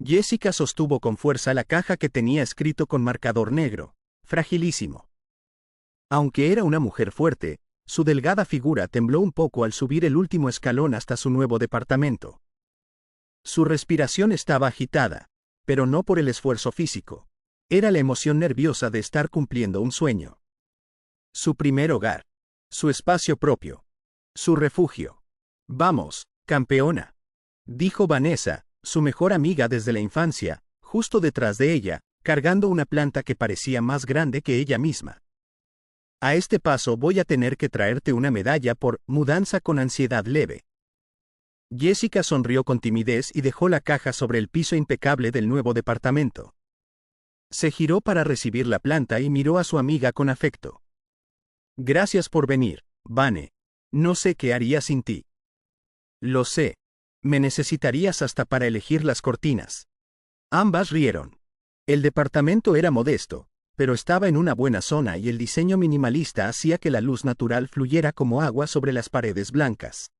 Jessica sostuvo con fuerza la caja que tenía escrito con marcador negro, fragilísimo. Aunque era una mujer fuerte, su delgada figura tembló un poco al subir el último escalón hasta su nuevo departamento. Su respiración estaba agitada, pero no por el esfuerzo físico. Era la emoción nerviosa de estar cumpliendo un sueño. Su primer hogar. Su espacio propio. Su refugio. Vamos, campeona, dijo Vanessa, su mejor amiga desde la infancia, justo detrás de ella, cargando una planta que parecía más grande que ella misma. A este paso voy a tener que traerte una medalla por mudanza con ansiedad leve. Jessica sonrió con timidez y dejó la caja sobre el piso impecable del nuevo departamento. Se giró para recibir la planta y miró a su amiga con afecto. Gracias por venir, Vane. No sé qué haría sin ti. Lo sé. Me necesitarías hasta para elegir las cortinas. Ambas rieron. El departamento era modesto, pero estaba en una buena zona y el diseño minimalista hacía que la luz natural fluyera como agua sobre las paredes blancas.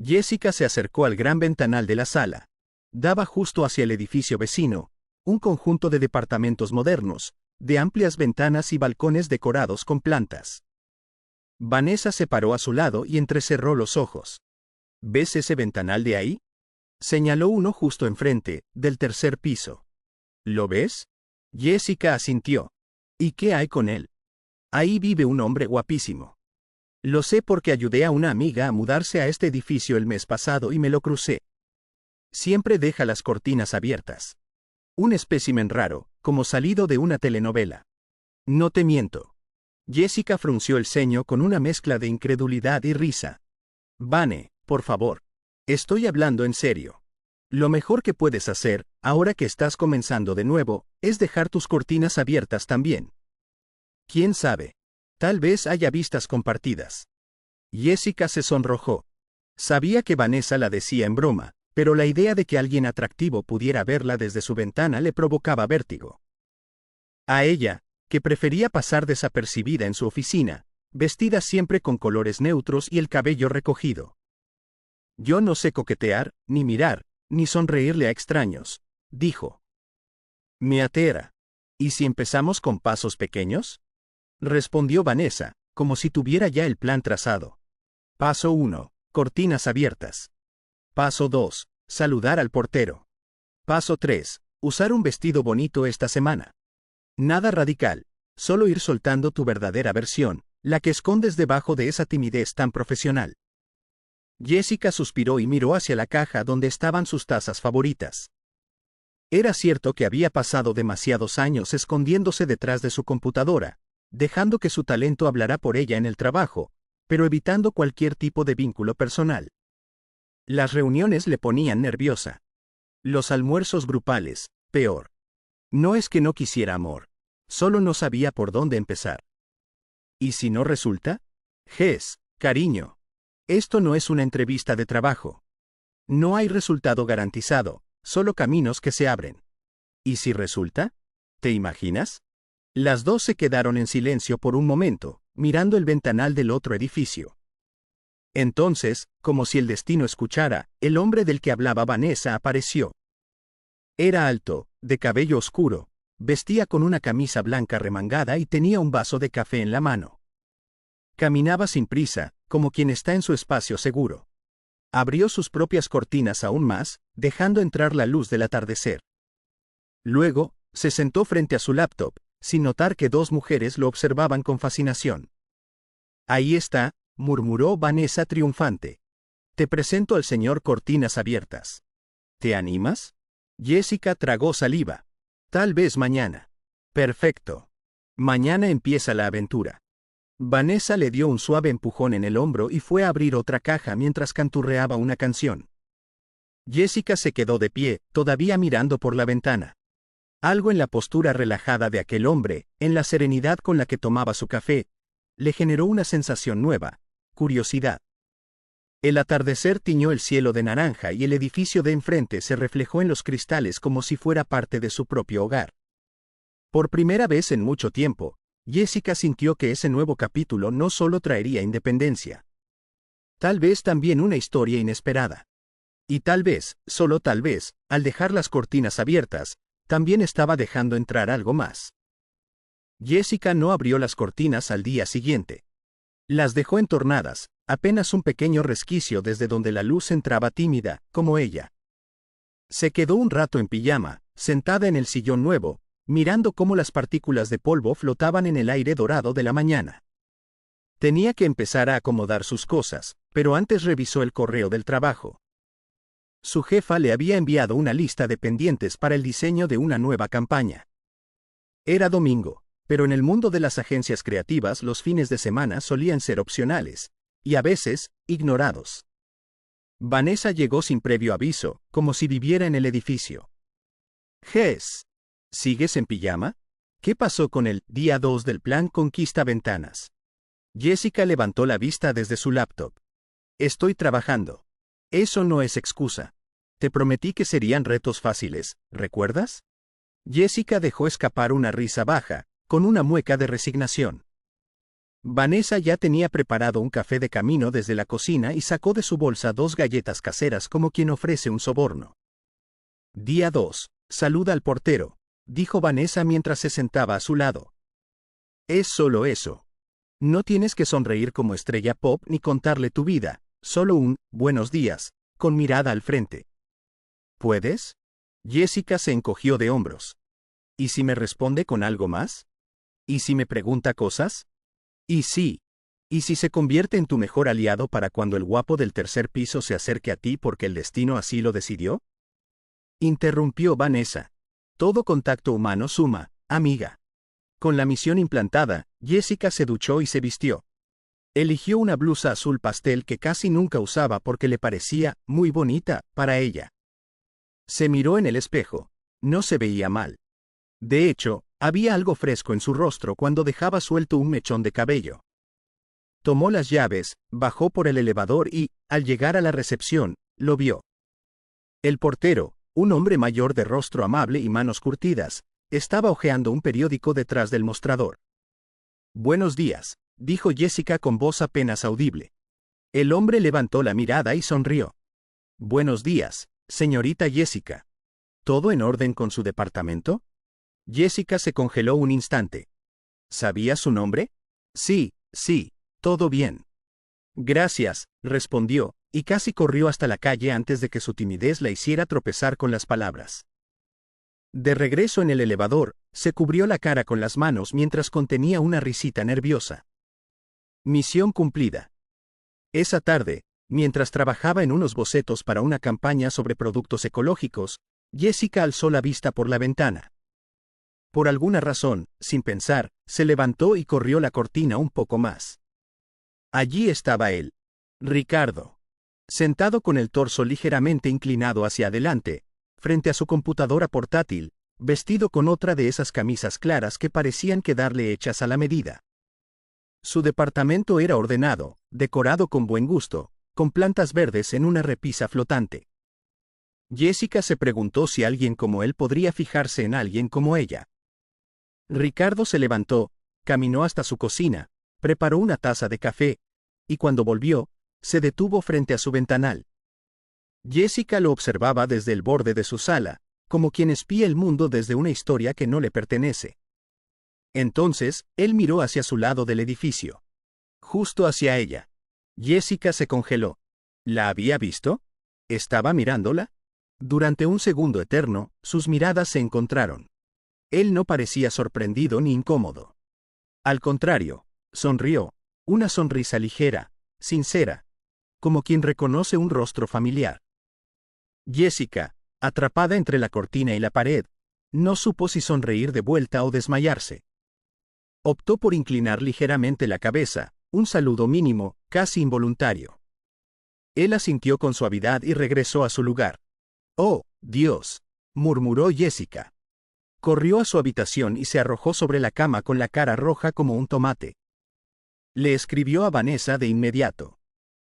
Jessica se acercó al gran ventanal de la sala. Daba justo hacia el edificio vecino, un conjunto de departamentos modernos, de amplias ventanas y balcones decorados con plantas. Vanessa se paró a su lado y entrecerró los ojos. ¿Ves ese ventanal de ahí? Señaló uno justo enfrente, del tercer piso. ¿Lo ves? Jessica asintió. ¿Y qué hay con él? Ahí vive un hombre guapísimo. Lo sé porque ayudé a una amiga a mudarse a este edificio el mes pasado y me lo crucé. Siempre deja las cortinas abiertas. Un espécimen raro, como salido de una telenovela. No te miento. Jessica frunció el ceño con una mezcla de incredulidad y risa. Vane, por favor. Estoy hablando en serio. Lo mejor que puedes hacer, ahora que estás comenzando de nuevo, es dejar tus cortinas abiertas también. ¿Quién sabe? Tal vez haya vistas compartidas. Jessica se sonrojó. Sabía que Vanessa la decía en broma, pero la idea de que alguien atractivo pudiera verla desde su ventana le provocaba vértigo. A ella, que prefería pasar desapercibida en su oficina, vestida siempre con colores neutros y el cabello recogido. Yo no sé coquetear, ni mirar, ni sonreírle a extraños, dijo. Me atera. ¿Y si empezamos con pasos pequeños? Respondió Vanessa, como si tuviera ya el plan trazado. Paso 1. Cortinas abiertas. Paso 2. Saludar al portero. Paso 3. Usar un vestido bonito esta semana. Nada radical, solo ir soltando tu verdadera versión, la que escondes debajo de esa timidez tan profesional. Jessica suspiró y miró hacia la caja donde estaban sus tazas favoritas. Era cierto que había pasado demasiados años escondiéndose detrás de su computadora, dejando que su talento hablara por ella en el trabajo, pero evitando cualquier tipo de vínculo personal. Las reuniones le ponían nerviosa. Los almuerzos grupales, peor. No es que no quisiera amor, solo no sabía por dónde empezar. ¿Y si no resulta? Jess, cariño. Esto no es una entrevista de trabajo. No hay resultado garantizado, solo caminos que se abren. ¿Y si resulta? ¿Te imaginas? Las dos se quedaron en silencio por un momento, mirando el ventanal del otro edificio. Entonces, como si el destino escuchara, el hombre del que hablaba Vanessa apareció. Era alto, de cabello oscuro, vestía con una camisa blanca remangada y tenía un vaso de café en la mano. Caminaba sin prisa, como quien está en su espacio seguro. Abrió sus propias cortinas aún más, dejando entrar la luz del atardecer. Luego, se sentó frente a su laptop, sin notar que dos mujeres lo observaban con fascinación. Ahí está, murmuró Vanessa triunfante. Te presento al señor Cortinas Abiertas. ¿Te animas? Jessica tragó saliva. Tal vez mañana. Perfecto. Mañana empieza la aventura. Vanessa le dio un suave empujón en el hombro y fue a abrir otra caja mientras canturreaba una canción. Jessica se quedó de pie, todavía mirando por la ventana. Algo en la postura relajada de aquel hombre, en la serenidad con la que tomaba su café, le generó una sensación nueva, curiosidad. El atardecer tiñó el cielo de naranja y el edificio de enfrente se reflejó en los cristales como si fuera parte de su propio hogar. Por primera vez en mucho tiempo, Jessica sintió que ese nuevo capítulo no solo traería independencia. Tal vez también una historia inesperada. Y tal vez, solo tal vez, al dejar las cortinas abiertas, también estaba dejando entrar algo más. Jessica no abrió las cortinas al día siguiente. Las dejó entornadas, apenas un pequeño resquicio desde donde la luz entraba tímida, como ella. Se quedó un rato en pijama, sentada en el sillón nuevo, mirando cómo las partículas de polvo flotaban en el aire dorado de la mañana. Tenía que empezar a acomodar sus cosas, pero antes revisó el correo del trabajo. Su jefa le había enviado una lista de pendientes para el diseño de una nueva campaña. Era domingo, pero en el mundo de las agencias creativas los fines de semana solían ser opcionales, y a veces, ignorados. Vanessa llegó sin previo aviso, como si viviera en el edificio. Jess, ¿sigues en pijama? ¿Qué pasó con el día 2 del plan Conquista Ventanas? Jessica levantó la vista desde su laptop. Estoy trabajando. Eso no es excusa. Te prometí que serían retos fáciles, ¿recuerdas? Jessica dejó escapar una risa baja, con una mueca de resignación. Vanessa ya tenía preparado un café de camino desde la cocina y sacó de su bolsa 2 galletas caseras como quien ofrece un soborno. Día 2. Saluda al portero, dijo Vanessa mientras se sentaba a su lado. Es solo eso. No tienes que sonreír como estrella pop ni contarle tu vida, solo un buenos días, con mirada al frente. ¿Puedes? Jessica se encogió de hombros. ¿Y si me responde con algo más? ¿Y si me pregunta cosas? Y sí. ¿Y si se convierte en tu mejor aliado para cuando el guapo del tercer piso se acerque a ti porque el destino así lo decidió? Interrumpió Vanessa. Todo contacto humano suma, amiga. Con la misión implantada, Jessica se duchó y se vistió. Eligió una blusa azul pastel que casi nunca usaba porque le parecía muy bonita para ella. Se miró en el espejo. No se veía mal. De hecho, había algo fresco en su rostro cuando dejaba suelto un mechón de cabello. Tomó las llaves, bajó por el elevador y, al llegar a la recepción, lo vio. El portero, un hombre mayor de rostro amable y manos curtidas, estaba hojeando un periódico detrás del mostrador. Buenos días, dijo Jessica con voz apenas audible. El hombre levantó la mirada y sonrió. Buenos días, señorita Jessica. ¿Todo en orden con su departamento? Jessica se congeló un instante. ¿Sabía su nombre? Sí, todo bien. Gracias, respondió, y casi corrió hasta la calle antes de que su timidez la hiciera tropezar con las palabras. De regreso en el elevador, se cubrió la cara con las manos mientras contenía una risita nerviosa. Misión cumplida. Esa tarde, mientras trabajaba en unos bocetos para una campaña sobre productos ecológicos, Jessica alzó la vista por la ventana. Por alguna razón, sin pensar, se levantó y corrió la cortina un poco más. Allí estaba él, Ricardo, sentado con el torso ligeramente inclinado hacia adelante, frente a su computadora portátil, vestido con otra de esas camisas claras que parecían quedarle hechas a la medida. Su departamento era ordenado, decorado con buen gusto, con plantas verdes en una repisa flotante. Jessica se preguntó si alguien como él podría fijarse en alguien como ella. Ricardo se levantó, caminó hasta su cocina, preparó una taza de café, y cuando volvió, se detuvo frente a su ventanal. Jessica lo observaba desde el borde de su sala, como quien espía el mundo desde una historia que no le pertenece. Entonces, él miró hacia su lado del edificio. Justo hacia ella. Jessica se congeló. ¿La había visto? ¿Estaba mirándola? Durante un segundo eterno, sus miradas se encontraron. Él no parecía sorprendido ni incómodo. Al contrario, sonrió, una sonrisa ligera, sincera, como quien reconoce un rostro familiar. Jessica, atrapada entre la cortina y la pared, no supo si sonreír de vuelta o desmayarse. Optó por inclinar ligeramente la cabeza, un saludo mínimo, casi involuntario. Él asintió con suavidad y regresó a su lugar. «Oh, Dios», murmuró Jessica. Corrió a su habitación y se arrojó sobre la cama con la cara roja como un tomate. Le escribió a Vanessa de inmediato.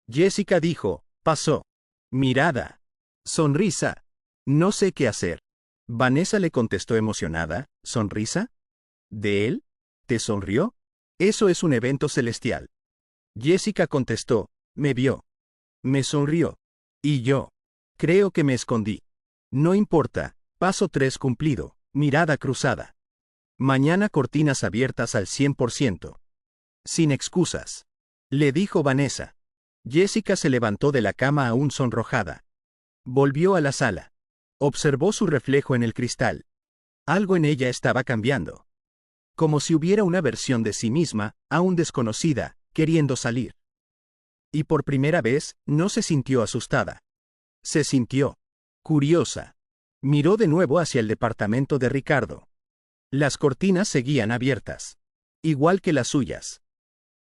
Jessica dijo, pasó. Mirada. Sonrisa. No sé qué hacer. Vanessa le contestó emocionada, ¿sonrisa? ¿De él? ¿Te sonrió? Eso es un evento celestial. Jessica contestó, me vio. Me sonrió. Y yo. Creo que me escondí. No importa, paso 3 cumplido, mirada cruzada. Mañana cortinas abiertas al 100%. Sin excusas. Le dijo Vanessa. Jessica se levantó de la cama aún sonrojada. Volvió a la sala. Observó su reflejo en el cristal. Algo en ella estaba cambiando. Como si hubiera una versión de sí misma, aún desconocida, queriendo salir. Y por primera vez, no se sintió asustada. Se sintió curiosa. Miró de nuevo hacia el departamento de Ricardo. Las cortinas seguían abiertas. Igual que las suyas.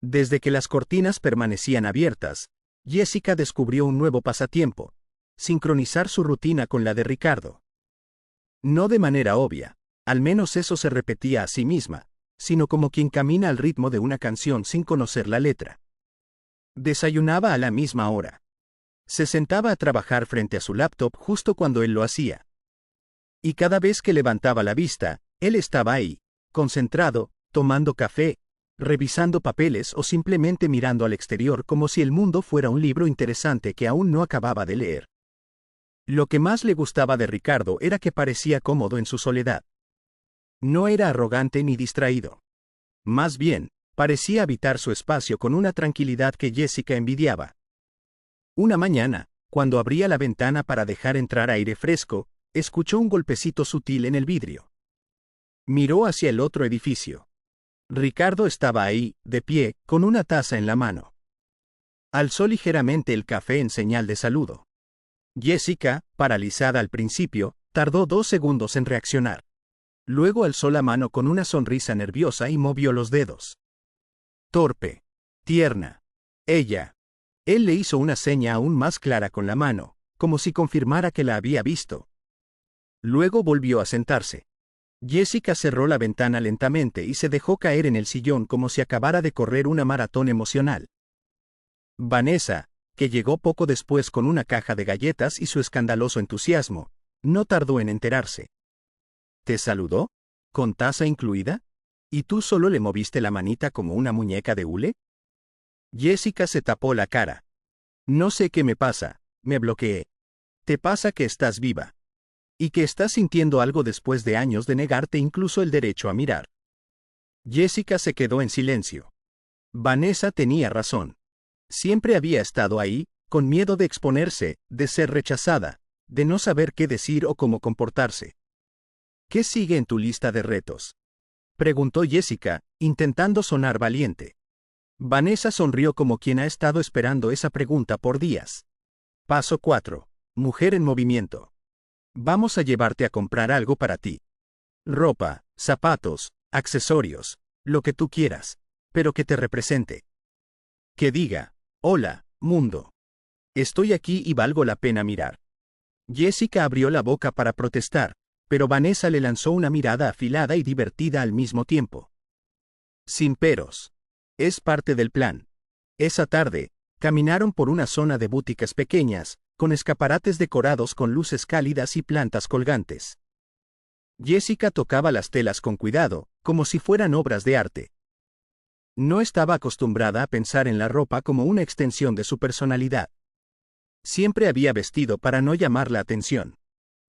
Desde que las cortinas permanecían abiertas, Jessica descubrió un nuevo pasatiempo: sincronizar su rutina con la de Ricardo. No de manera obvia, al menos eso se repetía a sí misma, sino como quien camina al ritmo de una canción sin conocer la letra. Desayunaba a la misma hora. Se sentaba a trabajar frente a su laptop justo cuando él lo hacía. Y cada vez que levantaba la vista, él estaba ahí, concentrado, tomando café, revisando papeles o simplemente mirando al exterior como si el mundo fuera un libro interesante que aún no acababa de leer. Lo que más le gustaba de Ricardo era que parecía cómodo en su soledad. No era arrogante ni distraído. Más bien, parecía habitar su espacio con una tranquilidad que Jessica envidiaba. Una mañana, cuando abría la ventana para dejar entrar aire fresco, escuchó un golpecito sutil en el vidrio. Miró hacia el otro edificio. Ricardo estaba ahí, de pie, con una taza en la mano. Alzó ligeramente el café en señal de saludo. Jessica, paralizada al principio, tardó 2 segundos en reaccionar. Luego alzó la mano con una sonrisa nerviosa y movió los dedos. Torpe. Tierna. Ella. Él le hizo una seña aún más clara con la mano, como si confirmara que la había visto. Luego volvió a sentarse. Jessica cerró la ventana lentamente y se dejó caer en el sillón como si acabara de correr una maratón emocional. Vanessa, que llegó poco después con una caja de galletas y su escandaloso entusiasmo, no tardó en enterarse. ¿Te saludó? ¿Con taza incluida? ¿Y tú solo le moviste la manita como una muñeca de hule? Jessica se tapó la cara. No sé qué me pasa, me bloqueé. Te pasa que estás viva. Y que estás sintiendo algo después de años de negarte incluso el derecho a mirar. Jessica se quedó en silencio. Vanessa tenía razón. Siempre había estado ahí, con miedo de exponerse, de ser rechazada, de no saber qué decir o cómo comportarse. ¿Qué sigue en tu lista de retos?, preguntó Jessica, intentando sonar valiente. Vanessa sonrió como quien ha estado esperando esa pregunta por días. Paso 4. Mujer en movimiento. Vamos a llevarte a comprar algo para ti. Ropa, zapatos, accesorios, lo que tú quieras, pero que te represente. Que diga, hola, mundo. Estoy aquí y valgo la pena mirar. Jessica abrió la boca para protestar, pero Vanessa le lanzó una mirada afilada y divertida al mismo tiempo. Sin peros. Es parte del plan. Esa tarde, caminaron por una zona de boutiques pequeñas, con escaparates decorados con luces cálidas y plantas colgantes. Jessica tocaba las telas con cuidado, como si fueran obras de arte. No estaba acostumbrada a pensar en la ropa como una extensión de su personalidad. Siempre había vestido para no llamar la atención.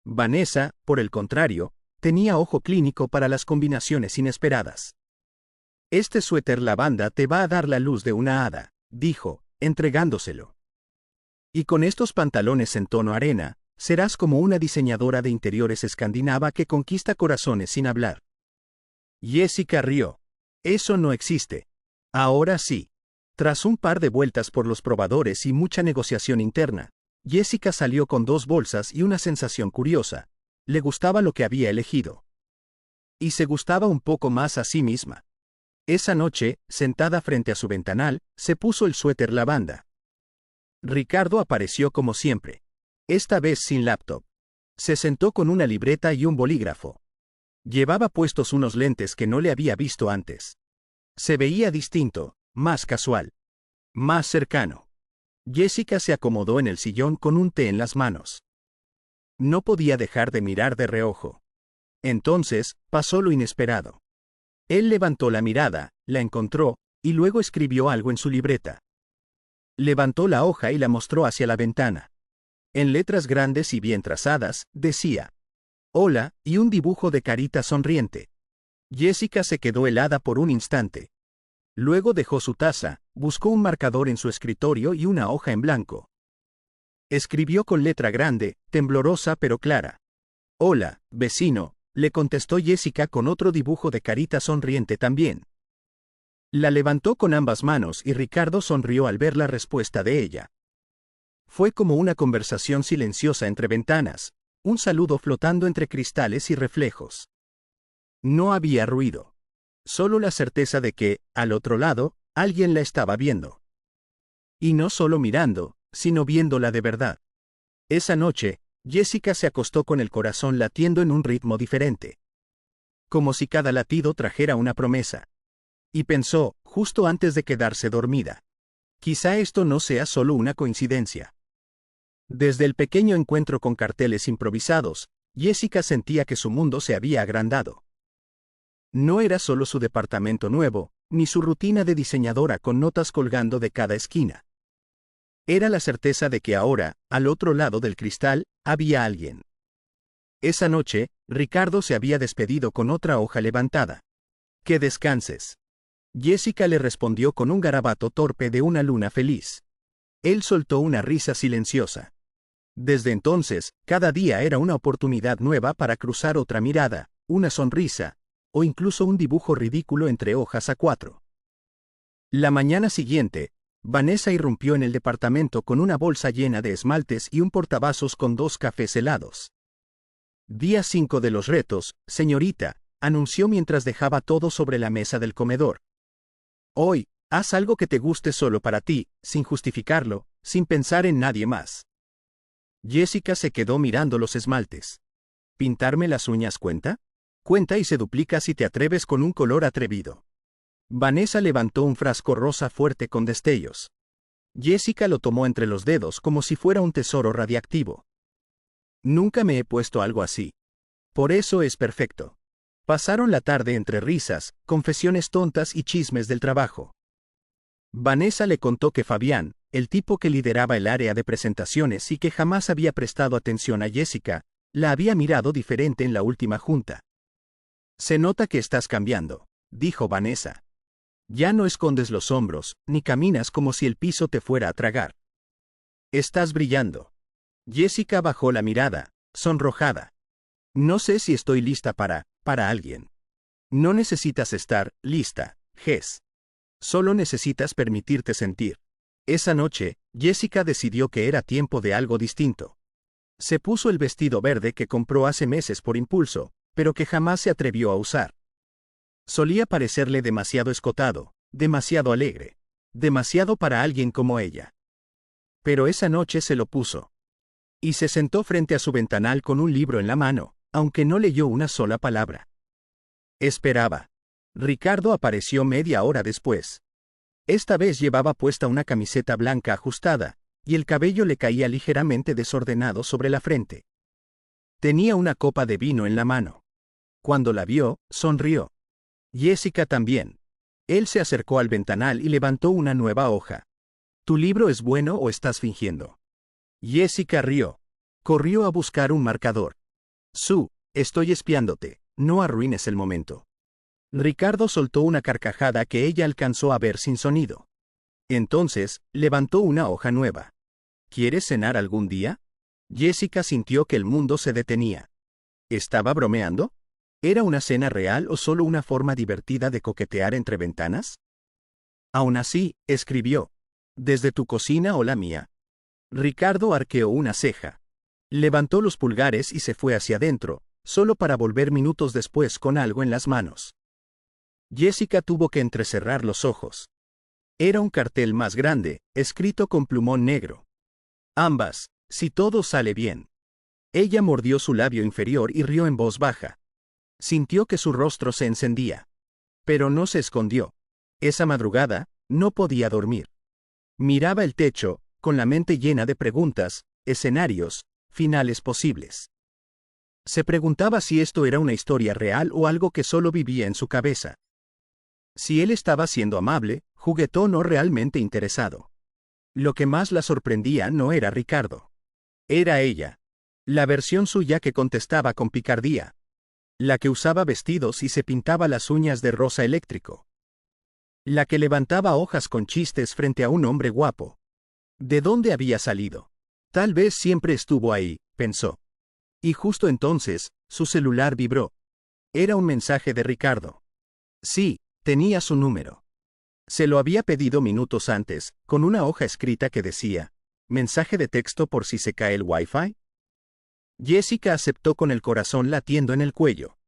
Vanessa, por el contrario, tenía ojo clínico para las combinaciones inesperadas. Este suéter lavanda te va a dar la luz de una hada, dijo, entregándoselo. Y con estos pantalones en tono arena, serás como una diseñadora de interiores escandinava que conquista corazones sin hablar. Jessica rió. Eso no existe. Ahora sí. Tras un par de vueltas por los probadores y mucha negociación interna, Jessica salió con 2 bolsas y una sensación curiosa. Le gustaba lo que había elegido. Y se gustaba un poco más a sí misma. Esa noche, sentada frente a su ventanal, se puso el suéter lavanda. Ricardo apareció como siempre. Esta vez sin laptop. Se sentó con una libreta y un bolígrafo. Llevaba puestos unos lentes que no le había visto antes. Se veía distinto, más casual. Más cercano. Jessica se acomodó en el sillón con un té en las manos. No podía dejar de mirar de reojo. Entonces, pasó lo inesperado. Él levantó la mirada, la encontró, y luego escribió algo en su libreta. Levantó la hoja y la mostró hacia la ventana. En letras grandes y bien trazadas, decía: Hola, y un dibujo de carita sonriente. Jessica se quedó helada por un instante. Luego dejó su taza, buscó un marcador en su escritorio y una hoja en blanco. Escribió con letra grande, temblorosa pero clara. Hola, vecino, le contestó Jessica con otro dibujo de carita sonriente también. La levantó con ambas manos y Ricardo sonrió al ver la respuesta de ella. Fue como una conversación silenciosa entre ventanas, un saludo flotando entre cristales y reflejos. No había ruido. Solo la certeza de que, al otro lado, alguien la estaba viendo. Y no solo mirando, sino viéndola de verdad. Esa noche, Jessica se acostó con el corazón latiendo en un ritmo diferente. Como si cada latido trajera una promesa. Y pensó, justo antes de quedarse dormida. Quizá esto no sea solo una coincidencia. Desde el pequeño encuentro con carteles improvisados, Jessica sentía que su mundo se había agrandado. No era solo su departamento nuevo, ni su rutina de diseñadora con notas colgando de cada esquina. Era la certeza de que ahora, al otro lado del cristal, había alguien. Esa noche, Ricardo se había despedido con otra hoja levantada. Que descanses. Jessica le respondió con un garabato torpe de una luna feliz. Él soltó una risa silenciosa. Desde entonces, cada día era una oportunidad nueva para cruzar otra mirada, una sonrisa, o incluso un dibujo ridículo entre hojas A4. La mañana siguiente, Vanessa irrumpió en el departamento con una bolsa llena de esmaltes y un portavasos con 2 cafés helados. Día 5 de los retos, señorita, anunció mientras dejaba todo sobre la mesa del comedor. Hoy, haz algo que te guste solo para ti, sin justificarlo, sin pensar en nadie más. Jessica se quedó mirando los esmaltes. ¿Pintarme las uñas cuenta? Cuenta y se duplica si te atreves con un color atrevido. Vanessa levantó un frasco rosa fuerte con destellos. Jessica lo tomó entre los dedos como si fuera un tesoro radiactivo. Nunca me he puesto algo así. Por eso es perfecto. Pasaron la tarde entre risas, confesiones tontas y chismes del trabajo. Vanessa le contó que Fabián, el tipo que lideraba el área de presentaciones y que jamás había prestado atención a Jessica, la había mirado diferente en la última junta. Se nota que estás cambiando, dijo Vanessa. Ya no escondes los hombros, ni caminas como si el piso te fuera a tragar. Estás brillando. Jessica bajó la mirada, sonrojada. No sé si estoy lista para alguien. No necesitas estar lista, Jess. Solo necesitas permitirte sentir. Esa noche, Jessica decidió que era tiempo de algo distinto. Se puso el vestido verde que compró hace meses por impulso, pero que jamás se atrevió a usar. Solía parecerle demasiado escotado, demasiado alegre, demasiado para alguien como ella. Pero esa noche se lo puso. Y se sentó frente a su ventanal con un libro en la mano, aunque no leyó una sola palabra. Esperaba. Ricardo apareció media hora después. Esta vez llevaba puesta una camiseta blanca ajustada, y el cabello le caía ligeramente desordenado sobre la frente. Tenía una copa de vino en la mano. Cuando la vio, sonrió. Jessica también. Él se acercó al ventanal y levantó una nueva hoja. ¿Tu libro es bueno o estás fingiendo? Jessica rió. Corrió a buscar un marcador. Estoy espiándote, no arruines el momento. Ricardo soltó una carcajada que ella alcanzó a ver sin sonido. Entonces, levantó una hoja nueva. ¿Quieres cenar algún día? Jessica sintió que el mundo se detenía. ¿Estaba bromeando? ¿Era una cena real o solo una forma divertida de coquetear entre ventanas? Aún así, escribió. ¿Desde tu cocina o la mía? Ricardo arqueó una ceja. Levantó los pulgares y se fue hacia adentro, solo para volver minutos después con algo en las manos. Jessica tuvo que entrecerrar los ojos. Era un cartel más grande, escrito con plumón negro. Ambas, si todo sale bien. Ella mordió su labio inferior y rió en voz baja. Sintió que su rostro se encendía. Pero no se escondió. Esa madrugada, no podía dormir. Miraba el techo, con la mente llena de preguntas, escenarios, finales posibles. Se preguntaba si esto era una historia real o algo que solo vivía en su cabeza. Si él estaba siendo amable, juguetón o realmente interesado. Lo que más la sorprendía no era Ricardo. Era ella. La versión suya que contestaba con picardía. La que usaba vestidos y se pintaba las uñas de rosa eléctrico. La que levantaba hojas con chistes frente a un hombre guapo. ¿De dónde había salido? Tal vez siempre estuvo ahí, pensó. Y justo entonces, su celular vibró. Era un mensaje de Ricardo. Sí, tenía su número. Se lo había pedido minutos antes, con una hoja escrita que decía, ¿mensaje de texto por si se cae el Wi-Fi? Jessica aceptó con el corazón latiendo en el cuello.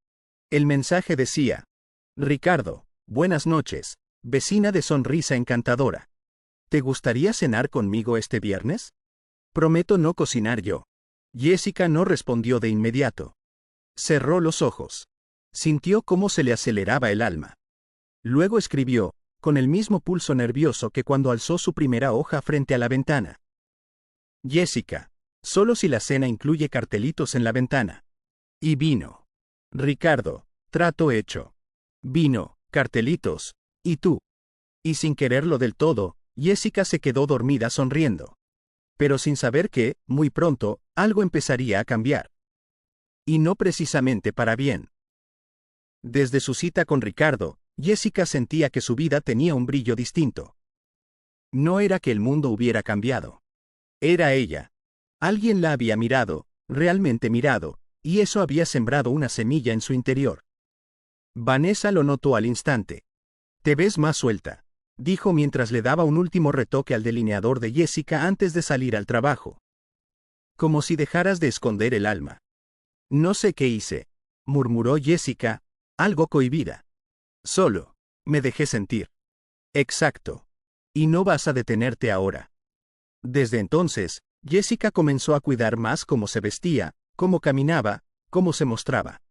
El mensaje decía, Ricardo, buenas noches, vecina de sonrisa encantadora. ¿Te gustaría cenar conmigo este viernes? Prometo no cocinar yo. Jessica no respondió de inmediato. Cerró los ojos. Sintió cómo se le aceleraba el alma. Luego escribió, con el mismo pulso nervioso que cuando alzó su primera hoja frente a la ventana. Jessica, solo si la cena incluye cartelitos en la ventana. Y vino. Ricardo, trato hecho. Vino, cartelitos, y tú. Y sin quererlo del todo, Jessica se quedó dormida sonriendo. Pero sin saber que, muy pronto, algo empezaría a cambiar. Y no precisamente para bien. Desde su cita con Ricardo, Jessica sentía que su vida tenía un brillo distinto. No era que el mundo hubiera cambiado. Era ella. Alguien la había mirado, realmente mirado, y eso había sembrado una semilla en su interior. Vanessa lo notó al instante. Te ves más suelta, dijo mientras le daba un último retoque al delineador de Jessica antes de salir al trabajo. Como si dejaras de esconder el alma. No sé qué hice, murmuró Jessica, algo cohibida. Solo, me dejé sentir. Exacto. Y no vas a detenerte ahora. Desde entonces, Jessica comenzó a cuidar más cómo se vestía, cómo caminaba, cómo se mostraba.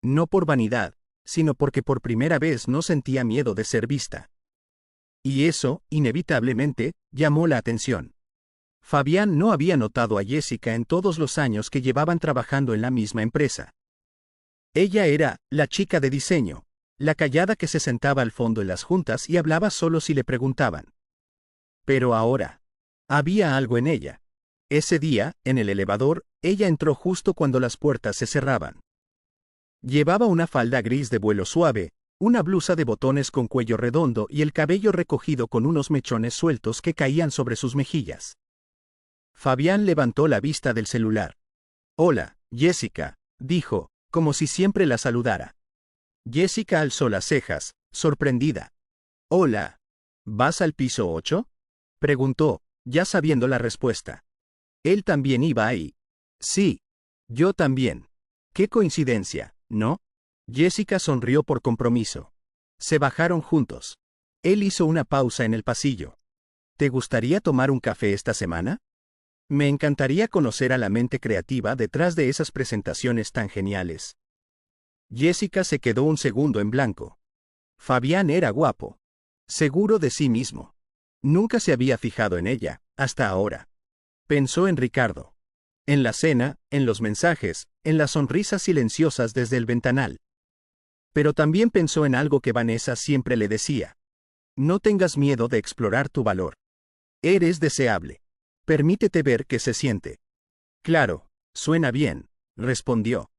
No por vanidad, sino porque por primera vez no sentía miedo de ser vista. Y eso, inevitablemente, llamó la atención. Fabián no había notado a Jessica en todos los años que llevaban trabajando en la misma empresa. Ella era la chica de diseño, la callada que se sentaba al fondo en las juntas y hablaba solo si le preguntaban. Pero ahora, había algo en ella. Ese día, en el elevador, ella entró justo cuando las puertas se cerraban. Llevaba una falda gris de vuelo suave, una blusa de botones con cuello redondo y el cabello recogido con unos mechones sueltos que caían sobre sus mejillas. Fabián levantó la vista del celular. Hola, Jessica, dijo, como si siempre la saludara. Jessica alzó las cejas, sorprendida. Hola. ¿Vas al piso 8? Preguntó, ya sabiendo la respuesta. Él también iba ahí. Sí. Yo también. Qué coincidencia, ¿no? Jessica sonrió por compromiso. Se bajaron juntos. Él hizo una pausa en el pasillo. ¿Te gustaría tomar un café esta semana? Me encantaría conocer a la mente creativa detrás de esas presentaciones tan geniales. Jessica se quedó un segundo en blanco. Fabián era guapo. Seguro de sí mismo. Nunca se había fijado en ella, hasta ahora. Pensó en Ricardo. En la cena, en los mensajes, en las sonrisas silenciosas desde el ventanal. Pero también pensó en algo que Vanessa siempre le decía. No tengas miedo de explorar tu valor. Eres deseable. Permítete ver qué se siente. Claro, suena bien, respondió.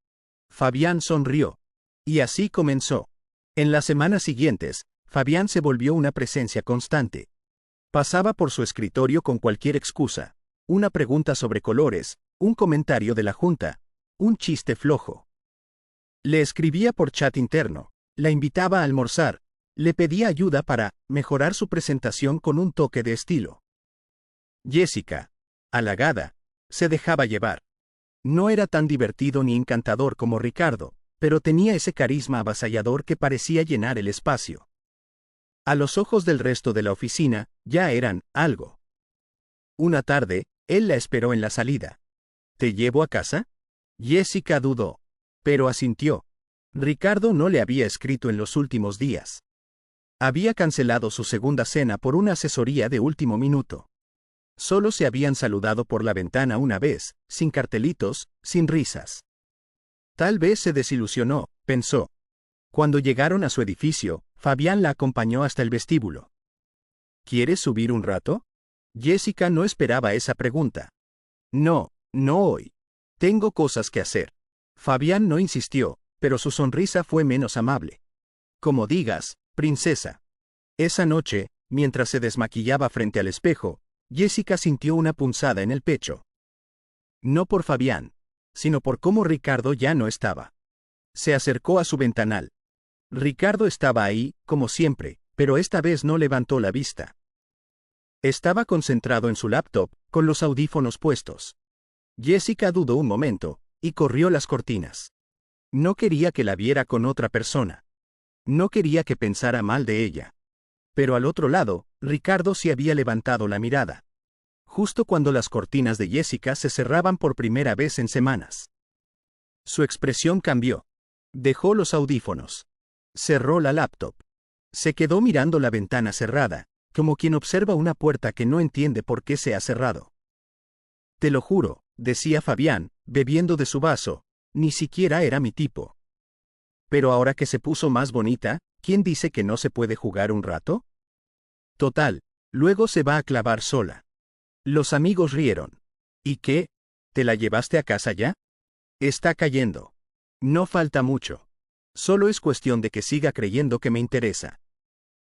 Fabián sonrió. Y así comenzó. En las semanas siguientes, Fabián se volvió una presencia constante. Pasaba por su escritorio con cualquier excusa. Una pregunta sobre colores, un comentario de la junta, un chiste flojo. Le escribía por chat interno, la invitaba a almorzar, le pedía ayuda para mejorar su presentación con un toque de estilo. Jessica, halagada, se dejaba llevar. No era tan divertido ni encantador como Ricardo, pero tenía ese carisma avasallador que parecía llenar el espacio. A los ojos del resto de la oficina, ya eran algo. Una tarde, él la esperó en la salida. ¿Te llevo a casa? Jessica dudó, pero asintió. Ricardo no le había escrito en los últimos días. Había cancelado su segunda cena por una asesoría de último minuto. Solo se habían saludado por la ventana una vez, sin cartelitos, sin risas. Tal vez se desilusionó, pensó. Cuando llegaron a su edificio, Fabián la acompañó hasta el vestíbulo. ¿Quieres subir un rato? Jessica no esperaba esa pregunta. No, no hoy. Tengo cosas que hacer. Fabián no insistió, pero su sonrisa fue menos amable. Como digas, princesa. Esa noche, mientras se desmaquillaba frente al espejo, Jessica sintió una punzada en el pecho. No por Fabián, sino por cómo Ricardo ya no estaba. Se acercó a su ventanal. Ricardo estaba ahí, como siempre, pero esta vez no levantó la vista. Estaba concentrado en su laptop, con los audífonos puestos. Jessica dudó un momento, y corrió las cortinas. No quería que la viera con otra persona. No quería que pensara mal de ella. Pero al otro lado, Ricardo sí había levantado la mirada. Justo cuando las cortinas de Jessica se cerraban por primera vez en semanas. Su expresión cambió. Dejó los audífonos. Cerró la laptop. Se quedó mirando la ventana cerrada, como quien observa una puerta que no entiende por qué se ha cerrado. Te lo juro, decía Fabián, bebiendo de su vaso, ni siquiera era mi tipo. Pero ahora que se puso más bonita, ¿quién dice que no se puede jugar un rato? Total, luego se va a clavar sola. Los amigos rieron. ¿Y qué? ¿Te la llevaste a casa ya? Está cayendo. No falta mucho. Solo es cuestión de que siga creyendo que me interesa.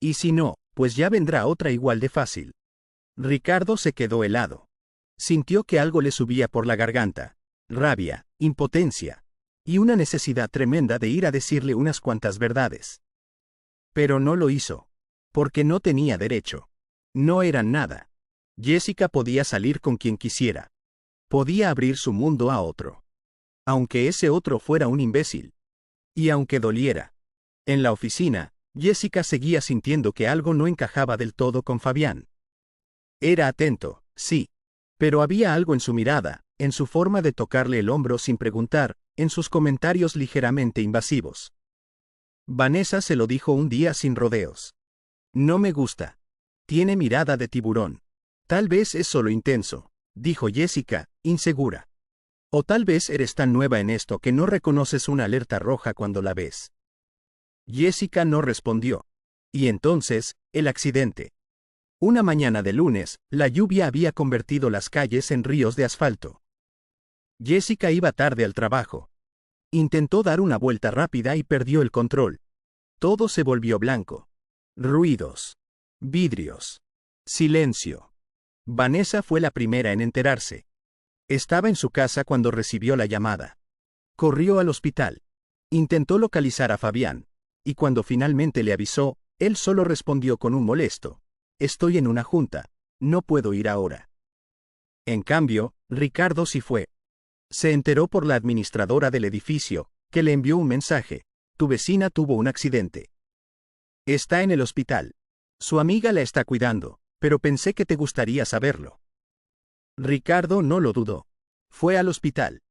Y si no, pues ya vendrá otra igual de fácil. Ricardo se quedó helado. Sintió que algo le subía por la garganta. Rabia, impotencia. Y una necesidad tremenda de ir a decirle unas cuantas verdades. Pero no lo hizo. Porque no tenía derecho. No eran nada. Jessica podía salir con quien quisiera. Podía abrir su mundo a otro. Aunque ese otro fuera un imbécil. Y aunque doliera. En la oficina, Jessica seguía sintiendo que algo no encajaba del todo con Fabián. Era atento, sí. Pero había algo en su mirada, en su forma de tocarle el hombro sin preguntar, en sus comentarios ligeramente invasivos. Vanessa se lo dijo un día sin rodeos. No me gusta. Tiene mirada de tiburón. Tal vez es solo intenso, dijo Jessica, insegura. O tal vez eres tan nueva en esto que no reconoces una alerta roja cuando la ves. Jessica no respondió. Y entonces, el accidente. Una mañana de lunes, la lluvia había convertido las calles en ríos de asfalto. Jessica iba tarde al trabajo. Intentó dar una vuelta rápida y perdió el control. Todo se volvió blanco. Ruidos. Vidrios. Silencio. Vanessa fue la primera en enterarse. Estaba en su casa cuando recibió la llamada. Corrió al hospital. Intentó localizar a Fabián. Y cuando finalmente le avisó, él solo respondió con un molesto. Estoy en una junta. No puedo ir ahora. En cambio, Ricardo sí fue. Se enteró por la administradora del edificio, que le envió un mensaje. Tu vecina tuvo un accidente. Está en el hospital. Su amiga la está cuidando, pero pensé que te gustaría saberlo. Ricardo no lo dudó. Fue al hospital.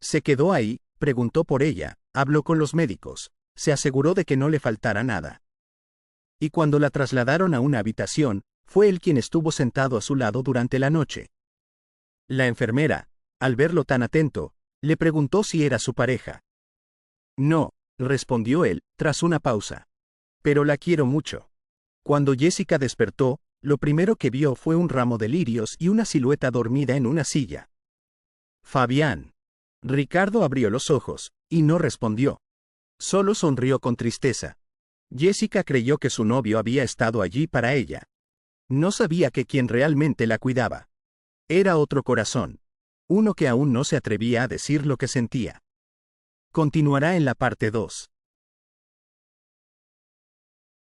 Se quedó ahí, preguntó por ella, habló con los médicos, se aseguró de que no le faltara nada. Y cuando la trasladaron a una habitación, fue él quien estuvo sentado a su lado durante la noche. La enfermera, al verlo tan atento, le preguntó si era su pareja. No, respondió él, tras una pausa. Pero la quiero mucho. Cuando Jessica despertó, lo primero que vio fue un ramo de lirios y una silueta dormida en una silla. Fabián. Ricardo abrió los ojos, y no respondió. Solo sonrió con tristeza. Jessica creyó que su novio había estado allí para ella. No sabía que quien realmente la cuidaba. Era otro corazón. Uno que aún no se atrevía a decir lo que sentía. Continuará en la parte 2.